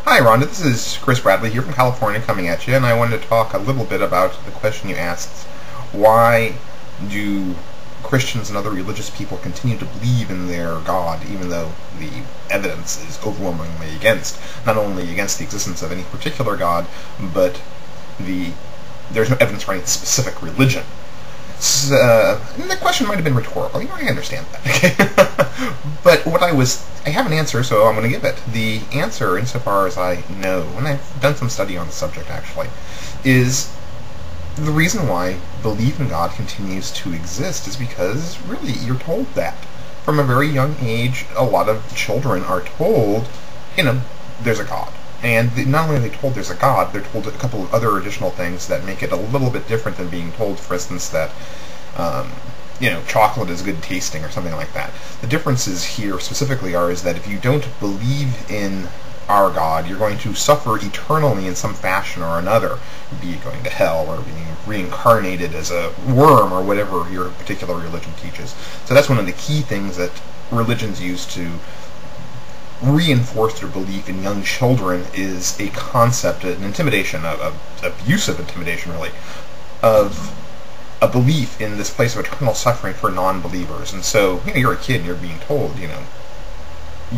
Hi, Rhonda. This is Chris Bradley here from California coming at you, and I wanted to talk a little bit about the question you asked. Why do Christians and other religious people continue to believe in their God, even though the evidence is overwhelmingly against, not only against the existence of any particular God, but there's no evidence for any specific religion? And the question might have been rhetorical. I understand that. But I have an answer, so I'm going to give it. The answer, insofar as I know, and I've done some study on the subject actually, is the reason why belief in God continues to exist is because, really, you're told that. From a very young age, a lot of children are told, there's a God. And not only are they told there's a God, they're told a couple of other additional things that make it a little bit different than being told, for instance, that, chocolate is good tasting or something like that. The differences here specifically is that if you don't believe in our God, you're going to suffer eternally in some fashion or another, be it going to hell or being reincarnated as a worm or whatever your particular religion teaches. So that's one of the key things that religions use to reinforce their belief in young children, is a concept, an intimidation, of abusive intimidation, really, of a belief in this place of eternal suffering for non-believers. And so, you're a kid and you're being told, you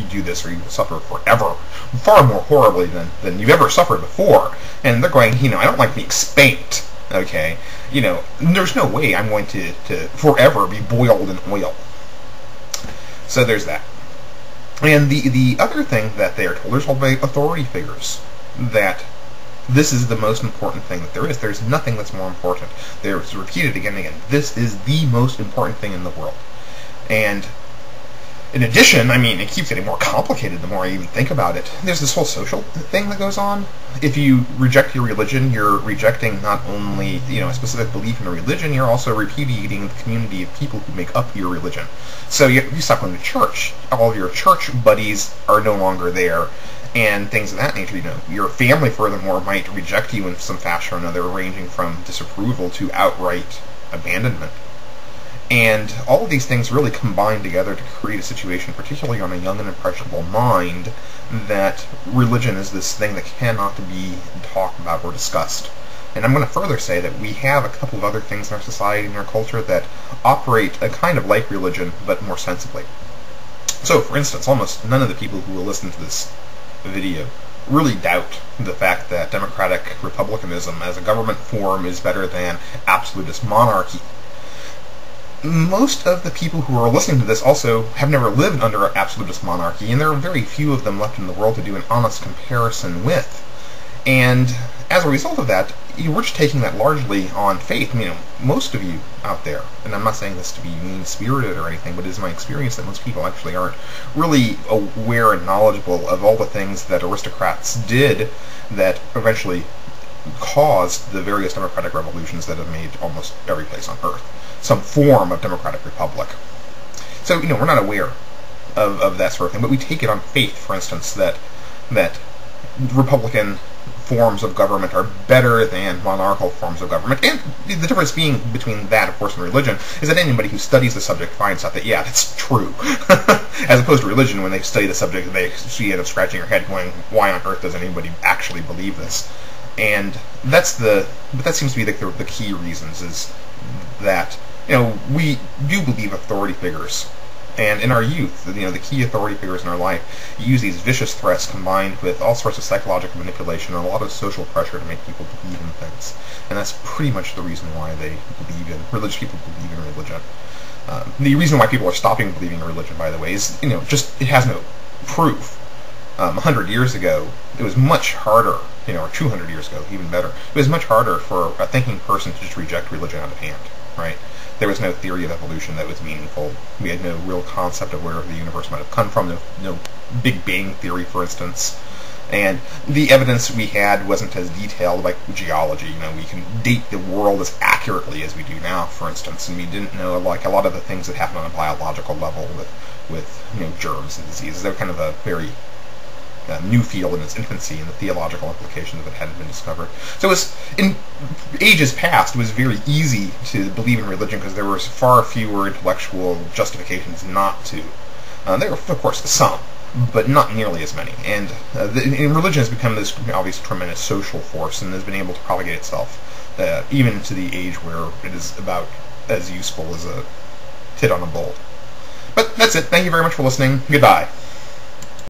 do this or you will suffer forever, far more horribly than you've ever suffered before. And they're going, I don't like being spanked, okay? There's no way I'm going to forever be boiled in oil. So there's that. And the other thing that they are told, there's all the authority figures, that this is the most important thing that there is. There's nothing that's more important. It's repeated again and again. This is the most important thing in the world. And in addition, it keeps getting more complicated the more I even think about it. There's this whole social thing that goes on. If you reject your religion, you're rejecting not only, a specific belief in a religion, you're also repudiating the community of people who make up your religion. So you stop going to church. All of your church buddies are no longer there, and things of that nature. Your family, furthermore, might reject you in some fashion or another, ranging from disapproval to outright abandonment. And all of these things really combine together to create a situation, particularly on a young and impressionable mind, that religion is this thing that cannot be talked about or discussed. And I'm going to further say that we have a couple of other things in our society and our culture that operate a kind of like religion, but more sensibly. So, for instance, almost none of the people who will listen to this video really doubt the fact that democratic republicanism as a government form is better than absolutist monarchy. Most of the people who are listening to this also have never lived under absolutist monarchy, and there are very few of them left in the world to do an honest comparison with. And as a result of that, we're just taking that largely on faith. Most of you out there, and I'm not saying this to be mean-spirited or anything, but it is my experience that most people actually aren't really aware and knowledgeable of all the things that aristocrats did that eventually caused the various democratic revolutions that have made almost every place on earth some form of democratic republic. So, we're not aware of that sort of thing, but we take it on faith, for instance, that Republican forms of government are better than monarchical forms of government. And the difference being between that, of course, and religion is that anybody who studies the subject finds out that, yeah, that's true. As opposed to religion, when they study the subject, they end up scratching their head going, why on earth does anybody actually believe this? And but that seems to be the key reasons, is that, we do believe authority figures. And in our youth, the key authority figures in our life use these vicious threats combined with all sorts of psychological manipulation and a lot of social pressure to make people believe in things. And that's pretty much the reason why religious people believe in religion. The reason why people are stopping believing in religion, by the way, is, just it has no proof. 100 years ago, it was much harder, or 200 years ago, even better, it was much harder for a thinking person to just reject religion out of hand, right? There was no theory of evolution that was meaningful. We had no real concept of where the universe might have come from, no Big Bang theory, for instance. And the evidence we had wasn't as detailed like geology. We can date the world as accurately as we do now, for instance, and we didn't know, like, a lot of the things that happen on a biological level with germs and diseases. They're kind of a very new field in its infancy, and the theological implications of it hadn't been discovered. So in ages past, it was very easy to believe in religion because there were far fewer intellectual justifications not to. There were, of course, some, but not nearly as many. And religion has become this obvious tremendous social force and has been able to propagate itself even to the age where it is about as useful as a tit on a bull. But that's it. Thank you very much for listening. Goodbye.